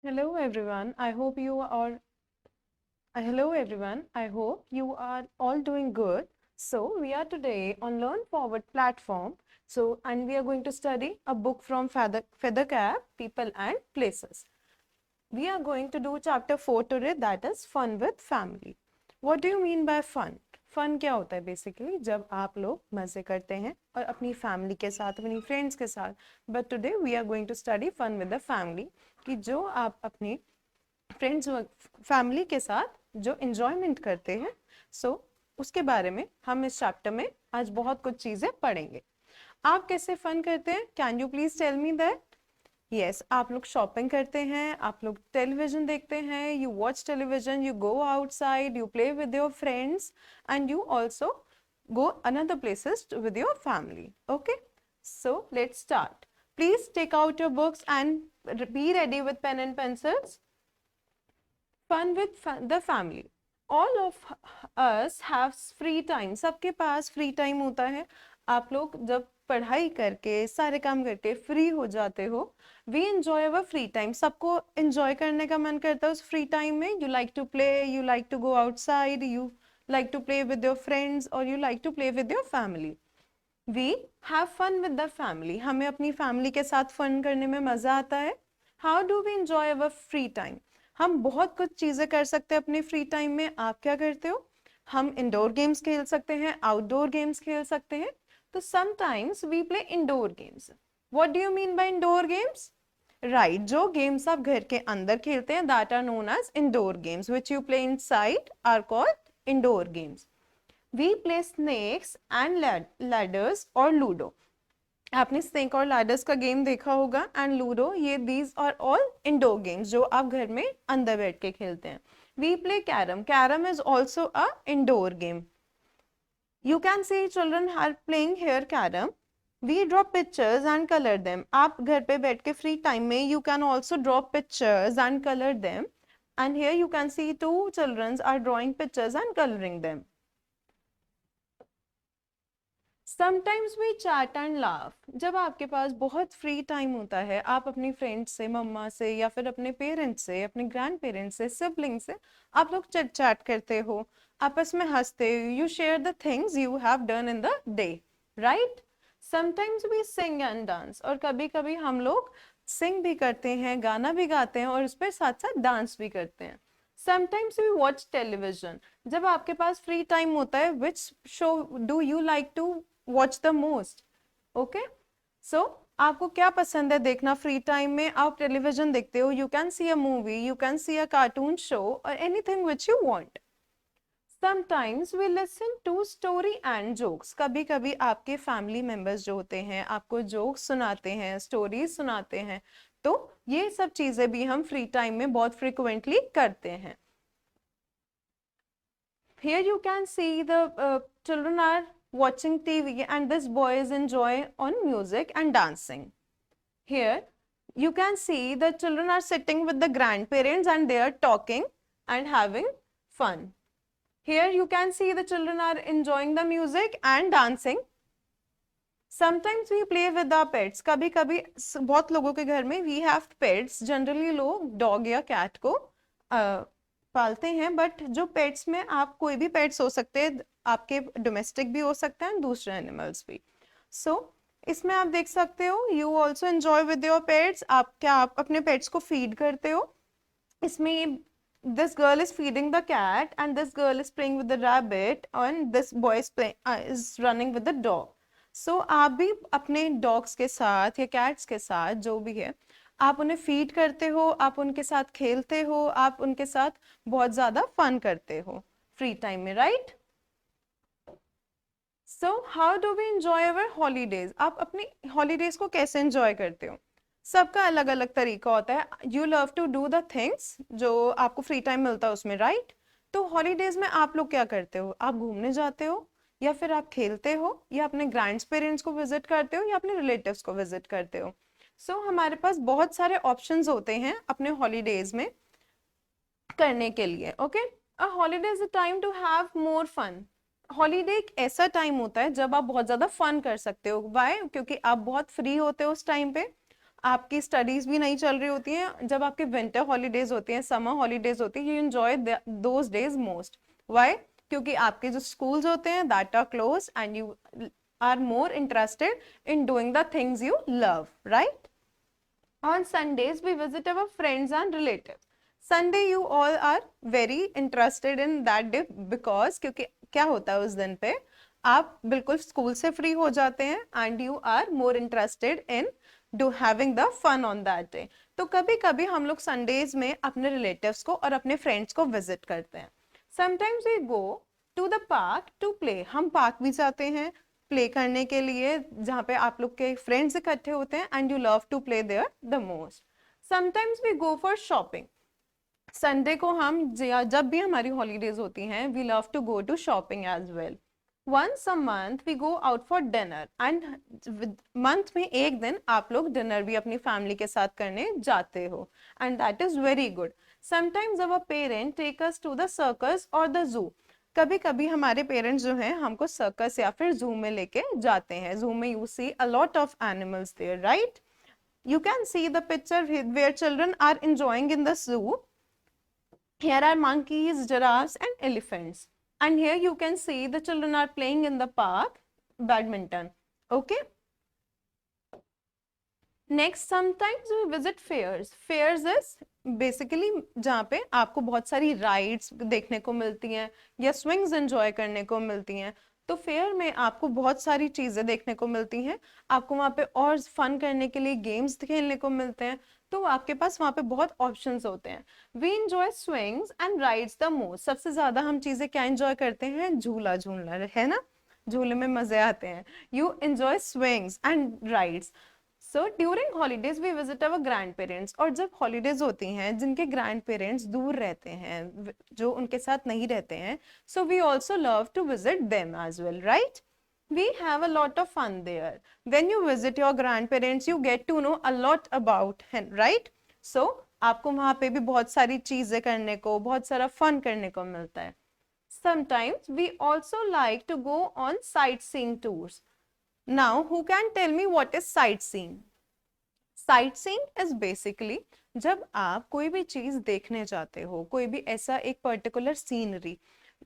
Hello everyone. Hello everyone. I hope you are all doing good. So we are today on Learn Forward platform. And we are going to study a book from Feather Cap, People and Places. We are going to do chapter 4 today, that is fun with family. What do you mean by fun? Fun क्या होता है basically जब आप लोग मजे करते हैं और अपनी फैमिली के साथ अपनी फ्रेंड्स के साथ. But today we are going to study fun with the family कि जो आप अपने फ्रेंड्स फैमिली के साथ जो इंजॉयमेंट करते हैं. उसके बारे में हम इस चैप्टर में आज बहुत कुछ चीजें पढ़ेंगे. आप कैसे फन करते हैं? Can you please tell me that? Yes, आप लोग शॉपिंग करते हैं, आप लोग टेलीविजन देखते हैं, you watch television, you go outside, you play with your friends and you also go another places with your family. Okay, so let's start. Please take out your books and be ready with pen and pencils. Fun with the family. All of us have free time. सबके पास free time होता है. आप लोग जब पढ़ाई करके सारे काम करके फ्री हो जाते हो, we enjoy our free time. सबको एंजॉय करने का मन करता है उस फ्री टाइम में. You like to play, you like to go outside, you like to play with your friends or you like to play with your family. We have fun with the family. हमें अपनी family के साथ fun करने में मजा आता है. How do we enjoy our free time? हम बहुत कुछ चीजें कर सकते हैं अपने फ्री टाइम में. आप क्या करते हो? हम इंडोर गेम्स खेल सकते हैं, आउटडोर गेम्स खेल सकते हैं. तो sometimes we play indoor games. What do you mean by indoor games? Right, जो गेम्स आप घर के अंदर खेलते हैं that are known as indoor games which you play inside are called indoor games. We play snakes and ladders or ludo. आपने snake और ladders का गेम देखा होगा एंड लूडो. ये these are all indoor games जो आप घर में अंदर बैठ के खेलते हैं. We play carrom. Carrom is also a indoor game. You can see children are playing here carrom. We draw pictures and colour them. आप घर पे बैठ के फ्री टाइम में you can also draw pictures and colour them. And here you can see two children are drawing pictures and coloring them. Sometimes we chat and laugh. जब आपके पास बहुत free time होता है, आप अपनी फ्रेंड्स से, मम्मा से या फिर अपने पेरेंट्स से, अपने ग्रैंड पेरेंट्स से, सिबलिंग से आप लोग चिट चैट करते हो, आपस में हंसते हो. You share the things you have done in the day, right? Sometimes we sing and dance. और कभी कभी हम लोग सिंग भी करते हैं, गाना भी गाते हैं और उस पर साथ साथ डांस भी करते हैं. Sometimes we watch television. जब आपके पास फ्री टाइम होता है, which show do you like to watch the most? Okay, so आपको क्या पसंद है देखना फ्री टाइम में? आप टेलीविजन देखते हो, you can see a movie, you can see a cartoon show और anything which you want. Sometimes we listen to story and jokes. कभी कभी आपके फैमिली मेंबर्स जो होते हैं आपको जोक्स सुनाते हैं, स्टोरीज सुनाते हैं. तो ये सब चीजें भी हम फ्री टाइम में बहुत फ्रिक्वेंटली करते हैं. Here you can see the children are watching TV and this boy is enjoying on music and dancing. Here you can see the children are sitting with the grandparents and they are talking and having fun. Here you can see the children are enjoying the music and dancing. Sometimes we play with our pets. कभी कभी बहुत लोगों के घर में we have pets. Generally लोग dog या cat को पालते हैं. बट जो पेट्स में आप कोई भी पेट्स हो सकते हैं, आपके डोमेस्टिक भी हो सकते हैं दूसरे एनिमल्स भी. सो इसमें आप देख सकते हो you also enjoy with your pets. आप अपने पेट्स को फीड करते हो. इसमें this girl is feeding the cat and this girl is playing with the rabbit and this boy is running with the dog. So आप भी अपने dogs के साथ या कैट्स के साथ जो भी है आप उन्हें फीड करते हो, आप उनके साथ खेलते हो, आप उनके साथ बहुत ज्यादा फन करते हो फ्री टाइम में, right? So how do we enjoy our holidays? आप अपनी हॉलीडेज को कैसे एंजॉय करते हो? सबका अलग अलग तरीका होता है. You love to do the things जो आपको फ्री टाइम मिलता है उसमें, राइट? तो हॉलीडेज में आप लोग क्या करते हो? आप घूमने जाते हो या फिर आप खेलते हो या अपने ग्रैंड पेरेंट्स को विजिट करते हो या अपने रिलेटिव्स को विजिट करते हो. सो हमारे पास बहुत सारे ऑप्शंस होते हैं अपने हॉलीडेज में करने के लिए. Okay, a holiday is a time to have more fun. Holiday एक ऐसा टाइम होता है जब आप बहुत ज्यादा फन कर सकते हो. वाई? क्योंकि आप बहुत फ्री होते हो उस टाइम पे. आपकी स्टडीज भी नहीं चल रही होती हैं, जब आपके विंटर हॉलीडेज होते हैं, समर हॉलीडेज होती है, you enjoy those days most. Why? क्योंकि आपके जो स्कूल्स होते हैं that are close and you are more interested in doing the things you love, right? On Sundays, we visit our friends and relatives. Sunday, you all are very interested in that day because क्योंकि क्या होता है उस दिन पे आप बिल्कुल school से फ्री हो जाते हैं and you are more interested in do having the fun on that day. तो कभी कभी हम लोग Sundays में अपने relatives को और अपने friends को visit करते हैं. Sometimes we go to the park to play. हम पार्क भी जाते हैं प्ले करने के लिए, जहाँ पे आप लोग के फ्रेंड्स इकट्ठे होते हैं and you love to play there the most. Sometimes we go for shopping. Sunday को हम जब भी हमारी हॉलीडेज होती हैं we love to go to shopping as well. Once a month we go out for dinner and month में एक दिन आप लोग डिनर भी अपनी फैमिली के साथ करने जाते हो and that is very good. Sometimes our parent take us to the circus और द जू. कभी कभी हमारे पेरेंट्स जो हैं हमको सर्कस या फिर जू में लेके जाते हैं. जू में you see a lot of animals there, right? You can see the picture where children are enjoying in the zoo. Here are monkeys, giraffes and elephants. And here you can see the children are playing in the park badminton. Okay? Next, sometimes we visit fairs. Fairs is basically जहाँ पे आपको बहुत सारी rides देखने को मिलती हैं या स्विंग्स एंजॉय करने को मिलती हैं. तो फेयर में आपको बहुत सारी चीजें देखने को मिलती हैं. आपको वहाँ पे और फन करने के लिए गेम्स खेलने को मिलते हैं. तो आपके पास वहाँ पे बहुत ऑप्शंस होते हैं. We enjoy swings and rides the most. सबसे ज्यादा हम चीजें क्या एंजॉय करते हैं? झूला झूलना, है ना? झूले में मजे आते हैं. You enjoy swings and rides. So during holidays we visit our grandparents. और जब हॉलीडेज होती हैं जिनके ग्रैंड पेरेंट्स दूर रहते हैं, जो उनके साथ नहीं रहते हैं, so we also love to visit them as well, right? We have a lot of fun there. When you visit your grandparents, you get to know a lot about him, right? So आपको वहाँ पे भी बहुत सारी चीजें करने को, बहुत सारा फन करने को मिलता है. Sometimes we also like to go on sightseeing tours. Now, who can tell me what is sightseeing? Sightseeing is basically जब आप कोई भी चीज देखने जाते हो, कोई भी ऐसा एक पर्टिकुलर सीनरी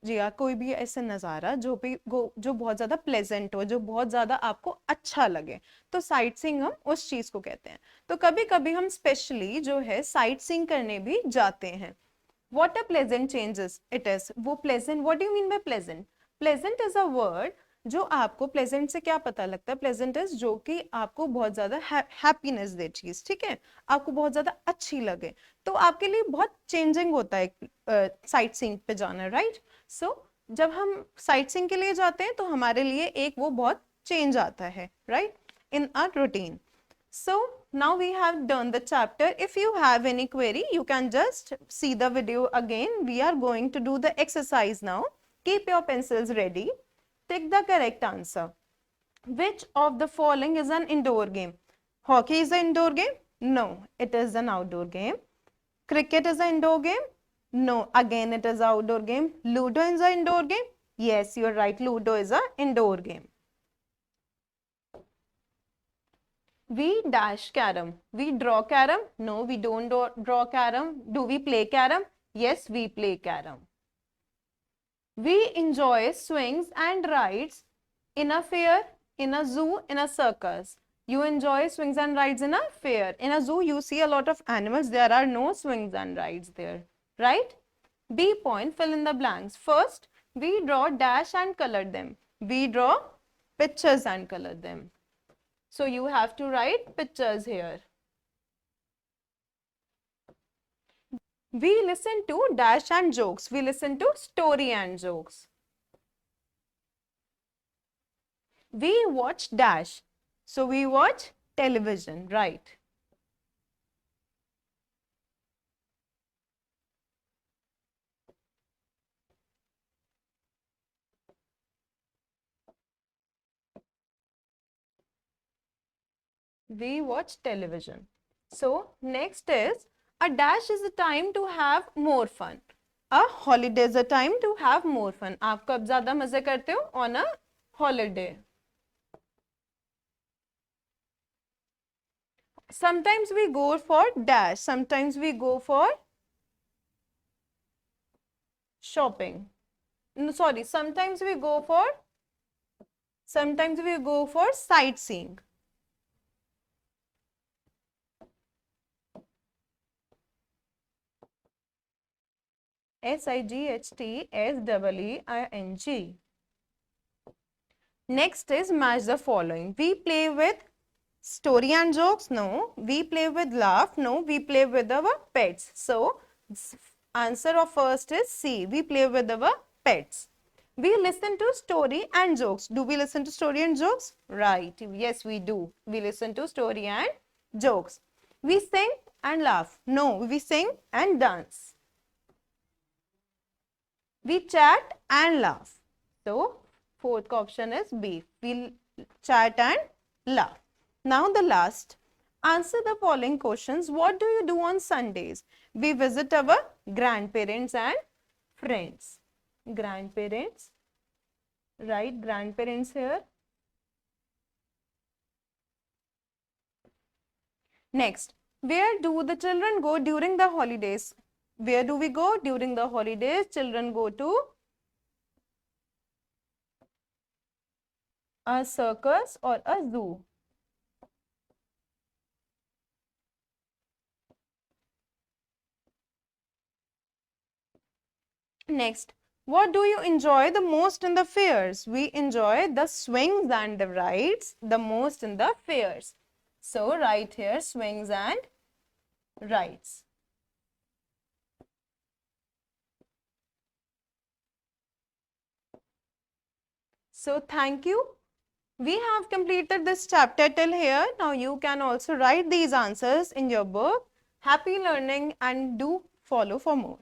या कोई भी ऐसा नज़ारा जो बहुत ज़्यादा प्लेजेंट हो, जो बहुत ज़्यादा आपको अच्छा लगे, तो साइट सीइंग हम उस चीज़ को कहते हैं. तो कभी कभी हम स्पेशली जो है साइट सीइंग करने भी जाते हैं. What a pleasant changes it is. वो pleasant, what do you mean by pleasant? Pleasant is a word जो आपको pleasant से क्या पता लगता है? Pleasant is जो कि आपको बहुत ज्यादा हैप्पीनेस दे चीज, ठीक है, आपको बहुत ज्यादा अच्छी लगे, तो आपके लिए बहुत चेंजिंग होता है साइट सीइंग पे जाना, राइट? सो जब हम साइट सीइंग के लिए जाते हैं तो हमारे लिए एक वो बहुत चेंज आता है, right, in our routine. So now we have done the chapter. If you have any query, you can just see the video again. We are going to do the exercise now. Keep your pencils ready. Take the correct answer. Which of the following is an indoor game? Hockey is an indoor game? No, it is an outdoor game. Cricket is an indoor game? No, again it is an outdoor game. Ludo is an indoor game? Yes, you are right. Ludo is an indoor game. We dash carom. We draw carom? No, we don't draw carom. Do we play carom? Yes, we play carom. We enjoy swings and rides in a fair, in a zoo, in a circus. You enjoy swings and rides in a fair. In a zoo, you see a lot of animals. There are no swings and rides there, right? B point, fill in the blanks. First, we draw dash and color them. We draw pictures and color them. So you have to write pictures here. We listen to dash and jokes. We listen to story and jokes. We watch dash. So we watch television, right? We watch television. So next is a dash is a time to have more fun. A holiday is a time to have more fun. आप कब ज़्यादा मजे करते हो? On a holiday. Sometimes we go for dash. Sometimes we go for shopping. No, sorry. Sometimes we go for sightseeing. SIGHTSEEING. Next is match the following. We play with story and jokes. No. We play with laugh. No. We play with our pets. So, answer of first is C. We play with our pets. We listen to story and jokes. Do we listen to story and jokes? Right. Yes, we do. We listen to story and jokes. We sing and laugh. No. We sing and dance. We chat and laugh. So, fourth option is B. We chat and laugh. Now the last. Answer the following questions. What do you do on Sundays? We visit our grandparents and friends. Grandparents. Right, grandparents here. Next. Where do the children go during the holidays? Where do we go during the holidays? Children go to a circus or a zoo. Next, what do you enjoy the most in the fairs? We enjoy the swings and the rides the most in the fairs. So, right here, swings and rides. So, thank you. We have completed this chapter till here. Now, you can also write these answers in your book. Happy learning and do follow for more.